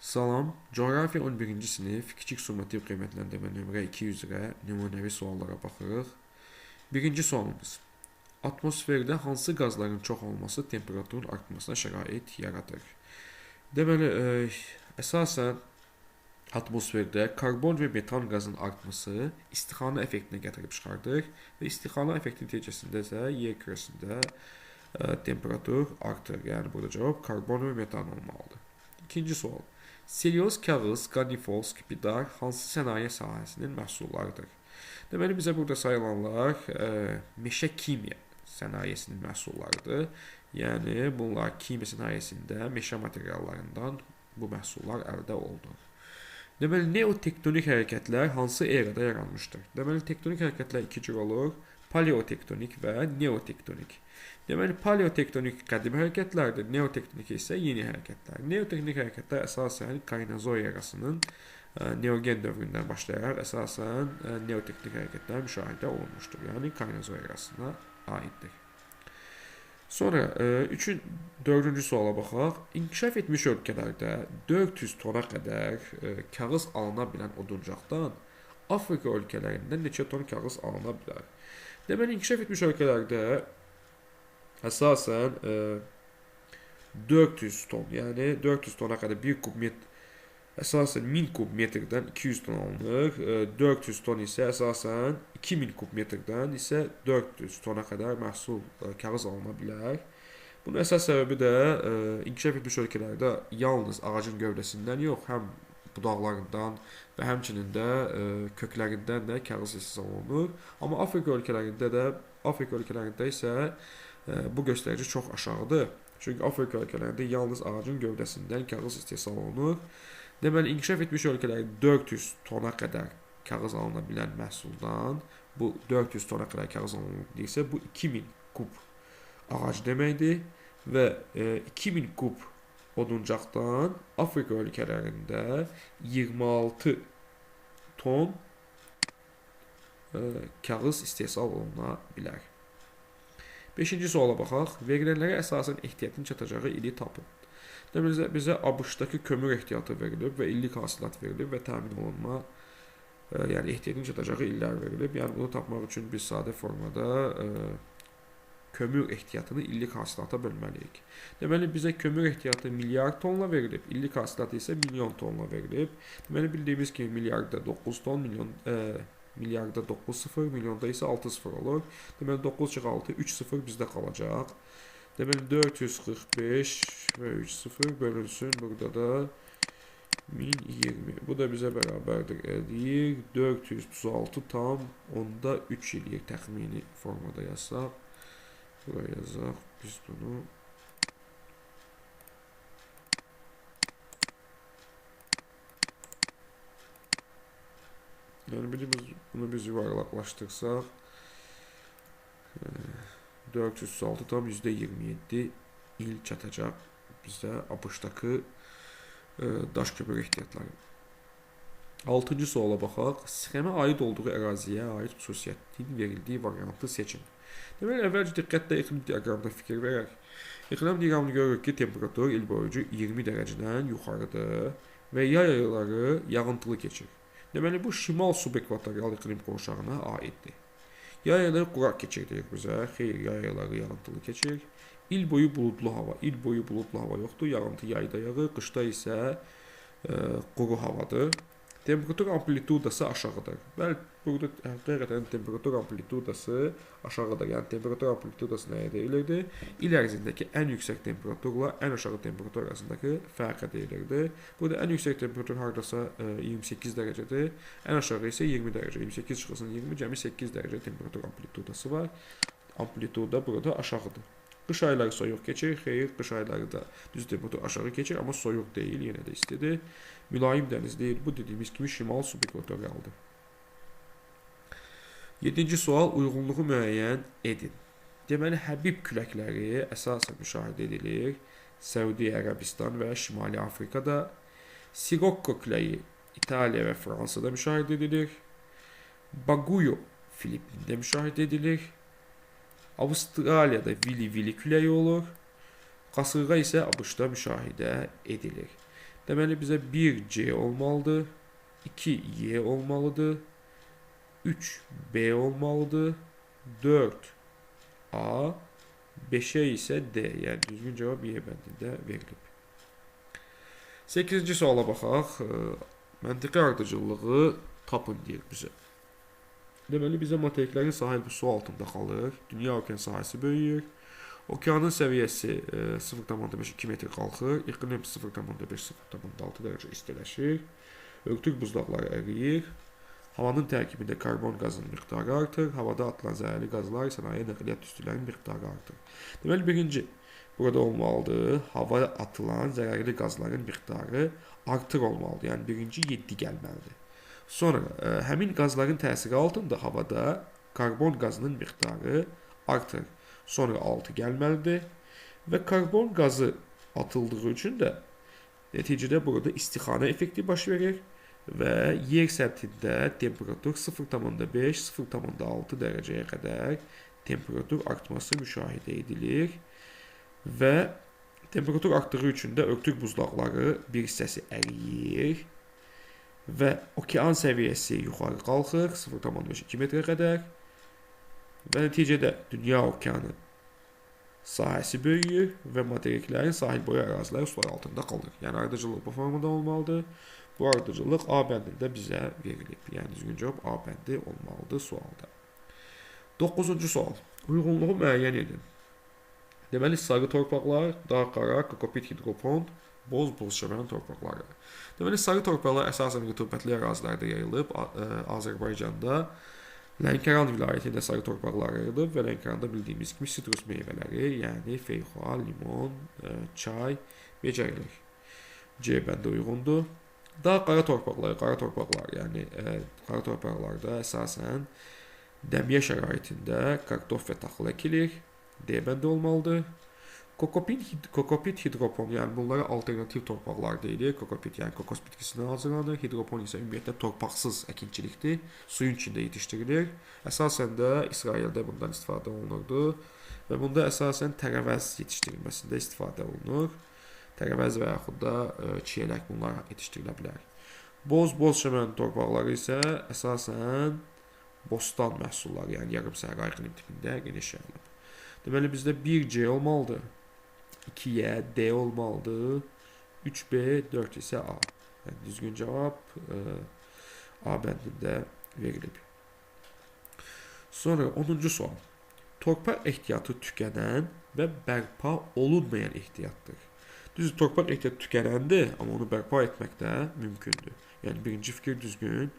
Salam, coğrafiya 11-ci sinif kiçik summativ qiymətləndirmə nömrə 2 üzrə nümunəvi suallara baxırıq. Birinci sualımız. Atmosferdə hansı qazların çox olması temperaturun artmasına şərait yaradır? Deməli, əsasən atmosferdə karbon və metan qazının artması istixana effektini gətirib çıxardır və istixana effekti nəticəsində isə yer kürəsində temperatur artır. Yəni burada cavab karbon və metan olmalıdır. İkinci sual. Selyoz, kağız, qanifol, skipidar hansı sənaye sahəsinin məhsullarıdır? Deməli, bizə burada sayılanlar meşə kimya sənayesinin məhsullarıdır. Yəni, bunlar kimya sənayesində meşə materiallarından bu məhsullar əldə olunur. Deməli, neotektonik hərəkətlər hansı erada yaranmışdır? Deməli, tektonik hərəkətlər iki cür olur. Paleotektonik və neotektonik. Deməli, paleotektonik qədim hərəkətlərdir, neotektonik isə yeni hərəkətlər. Neotektonik hərəkətlər əsasən Kainozoy erasının neogen dövründən başlayaraq əsasən neotektonik hərəkətlər müşahidə olunmuşdur. Yəni, Kainozoy erasına aiddir. Sonra, 4-cü suala baxaq. İnkişaf etmiş ölkələrdə 400 tona qədər kağız alına bilən oduncaqdan Afrika ölkələrində neçə ton kağız alına bilər? Deməli, inkişaf etmiş ölkələrdə əsasən 400 ton, yəni 400 tona qədər 1 kub metr, əsasən 1000 kub metrdən 200 ton alınır. 400 ton isə əsasən 2000 kub metrdən isə 400 tona qədər məhsul kağız alına bilər. Bunun əsas səbəbi də inkişaf etmiş ölkələrdə yalnız ağacın gövdəsindən yox, həm budaqlarından və həmçinin də köklərindən də kağız istehsal olunur. Amma Afrika ölkələrində isə bu göstərici çox aşağıdır. Çünki Afrika ölkələrində yalnız ağacın gövdəsindən kağız istehsal olunur. Deməli, inkişaf etmiş ölkələrdə 400 tona qədər kağız alına bilən məhsuldan, bu 400 tona qədər kağız alınırsa, bu 2000 kub ağac deməkdir və 2000 kub oduncaqdan Afrika ölkələrində 26 ton kağız istehsal oluna bilər. 5-ci suala baxaq. Verilənlərə əsasən ehtiyatın çatacağı ili tapın. Deməli, bizə ABŞ-dakı kömür ehtiyatı verilib və illik hasilat verilib və təmin olunma, yəni ehtiyatın çatacağı illər verilib. Yəni, bunu tapmaq üçün biz sadə formada kömür ehtiyatını illik hasilata bölməliyik. Deməli, bizə kömür ehtiyatı milyard tonla verilib, illik hasilatı isə milyon tonla verilib. Deməli, bildiyimiz kimi milyarda 9 ton, milyarda 9 sıfır, milyonda isə 6 sıfır olur. Deməli, 9 çıx 6, 3 sıfır bizdə qalacaq. Deməli, 445 və 3 sıfır bölünsün. Burada da 1020. Bu da bizə bərabərdir edir. 436 tam, onda 3 eləyir təxmini formada yazsaq. Buraya yazaq biz bunu. Yəni, bunu biz yuvarlaqlaşdırsaq 436 tam %27 il çatacaq bizə ABŞ-dakı daş kömür ehtiyatları. 6-cı suala baxaq. Sxemə aid olduğu əraziyə aid xüsusiyyətin verildiyi variantı seçin. Deməli, əvvəlcə diqqətlə iqlim diaqramına fikir verək. İqlim diaqramını görürük ki, temperatur il boyunca 20 dərəcədən yuxarıdır və yay ayları yağıntılı keçir. Deməli, bu şimal subekvatorial iqlim qurşağına aiddir. Yay ayları quraq keçir deyir bizə. Xeyr, yay ayları yağıntılı keçir. İl boyu buludlu hava. İl boyu buludlu hava yoxdur. Yağıntı yayda yağır. Qışda isə quru havadır. Temperatur amplitudası aşağıdır. Bəli, burada həqiqətən temperatur amplitudası aşağıdır. Yəni, temperatur amplitudası nəyə deyilirdi? İl ərzindəki ən yüksək temperaturla ən aşağı temperatur arasındakı fərqə deyilirdi. Burada ən yüksək temperatur haradasa 28 dərəcədir. Ən aşağı isə 20 dərəcə. 28 çıxılsın 20, cəmi 8 dərəcə temperatur amplitudası var. Amplituda burada aşağıdır. Qış ayları soyuq keçir, xeyr, qış ayları da düz temperatur aşağı keçir, amma soyuq deyil, yenə də istidir. Mülayim dəniz deyil, bu dediyimiz kimi şimal subekvatorialdır. 7-ci sual, uyğunluğu müəyyən edin. Deməli, Həbib küləkləri əsasən müşahidə edilir Səudi Ərəbistan və Şimali Afrikada. Sirokko küləyi İtaliya və Fransada müşahidə edilir. Baguyo Filippində müşahidə edilir. Avustraliyada Vili-Vili küləyi olur. Qasırğa isə ABŞ-da müşahidə edilir. Deməli bizə 1C olmalıdır, 2Y olmalıdır, 3B olmalıdır, 4A, 5'e isə D, yəni düzgün cavab Y bəndində verilib. 8-ci suala baxaq. Məntiqi ardıcıllığı tapın deyir bizə. Deməli bizə materiklərin sahil bu su altında qalır. Dünya okean sahəsi böyüyür. Okeanın səviyyəsi 0,5-2 metr qalxır. İqlim 0,5-0,6 dərəcə istiləşir. Örtük buzlaqları əriyir. Havanın tərkibində karbon qazının miqdarı artır. Havada atılan zərərli qazlar sənaye nəqliyyat üstülərinin miqdarı artır. Deməli birinci burada olmalıdır. Havaya atılan zərərli qazların miqdarı artır olmalıdır. Yəni birinci 7 gəlməlidir. Sonra həmin qazların təsiri altında havada karbon qazının miqdarı artır. Sonra 6 gəlməlidir. Və karbon qazı atıldığı üçün də nəticədə burada istixana effekti baş verir və yer səthində temperatur 0,5-0,6 dərəcəyə qədər temperatur artması müşahidə edilir və temperatur artdığı üçün də örtük buzlaqları bir hissəsi əriyir və okean səviyyəsi yuxarı qalxır 0,5-2 metrə qədər və nəticədə dünya okeanı sahəsi böyüyür və materiklərin sahil boyu əraziləri sular altında qalır. Yəni ardıcıllıq bu formada olmalıdır. Bu ardıcıllıq A bəndində bizə verilib. Yəni düzgün cavab A bəndi olmalıdır sualda. 9-cu sual. Uyğunluğu müəyyən edin. Deməli sarı torpaqlar, dağ qara, kokopit hidropon, boz şəbənə torpaqları. Deməli sarı torpaqlar əsasən rütubətli ərazilərdə yayılıb. Azərbaycanda Lənkəran vilayətində sarı torpaqlar yayılıb və Lənkəranda bildiyimiz kimi sitrus meyvələri, yəni feyxua, limon, çay becərilir. C bəndə uyğundur. Dağ qara torpaqlar, yəni qara torpaqlarda əsasən dəmiyə şəraitində kartof və taxıl əkilir. D bəndə olmalıdır. Kokopit hidropon, yəni bunlara alternativ torpaqlar deyilir. Kokopit, yəni kokos bitkisindən hazırlanır. Hidropon isə ümumiyyətlə torpaqsız əkinçilikdir. Suyun içində yetişdirilir. Əsasən də İsraildə bundan istifadə olunurdu və bunda əsasən tərəvəz yetişdirilməsində istifadə olunur. Tərəvəz və yaxud da çiyələk bunlar yetişdirilə bilər. Boz şəbənə torpaqları isə əsasən bostan məhsulları, yəni yarım səhra iqlim tipində geniş yayılıb. Deməli bizdə 1C olmalıdır. 2Y, D olmalıdır. 3B, 4 isə A. Yəni düzgün cavab A bəndində verilib. Sonra 10-cu sual. Torpaq ehtiyatı tükənən və bərpa olunmayan ehtiyatdır. Düzdür, torpaq ehtiyatı tükənəndir, amma onu bərpa etmək də mümkündür. Yəni birinci fikir düzgün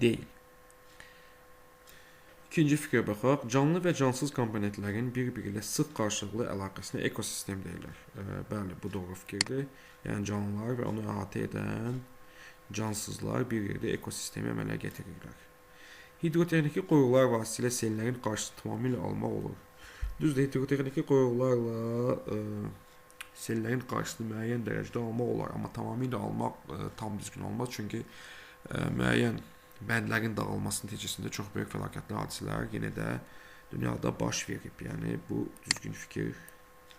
deyil. İkinci fikrə baxaq. Canlı və cansız komponentlərin bir-biri ilə sıx qarşılıqlı əlaqəsinə ekosistem deyirlər. Bəli, bu doğru fikirdir. Yəni canlılar və onu əhatə edən cansızlar bir yerdə ekosistemi əmələ gətirirlər. Hidrotexniki qoyuqlar vasitəsilə sellərin qarşısını tamamilə almaq olur. Düzdür, hidrotexniki qoyuqlarla sellərin qarşısını müəyyən dərəcədə almaq olar, amma tamamilə almaq tam düzgün olmaz, çünki müəyyən bəndlərin dağılması nəticəsində çox böyük fəlakətli hadisələr yenə də dünyada baş verib. Yəni bu düzgün fikir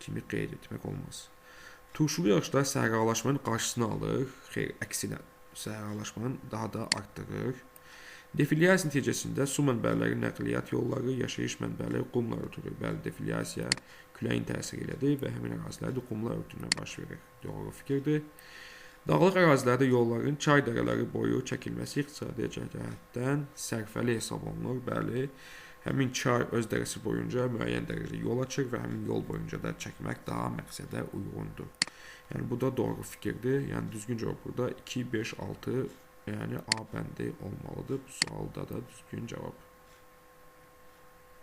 kimi qeyd etmək olmaz. Turşulu yağışlar səhralaşmanın qarşısını alır, xeyr, əksinə səhralaşmanı daha da artdırır. Defiliasiya nəticəsində su mənbələri, nəqliyyat yolları, yaşayış mənbələri qumla örtülür. Bəli, defiliasiya küləyin təsiri elədir və həmin ərazilərdə qumla örtülmə baş verir. Doğru fikirdir. Dağlıq ərazilərdə yolların çay dərələri boyu çəkilməsi iqtisadi cəhətdən sərfəli hesab olunur. Bəli, həmin çay öz dərəsi boyunca müəyyən dərəcədə yol açır və həmin yol boyunca da çəkmək daha məqsədə uyğundur. Yəni bu da doğru fikirdir. Yəni düzgün cavab burada 2, 5, 6, yəni A bəndi olmalıdır. Bu sualda da düzgün cavab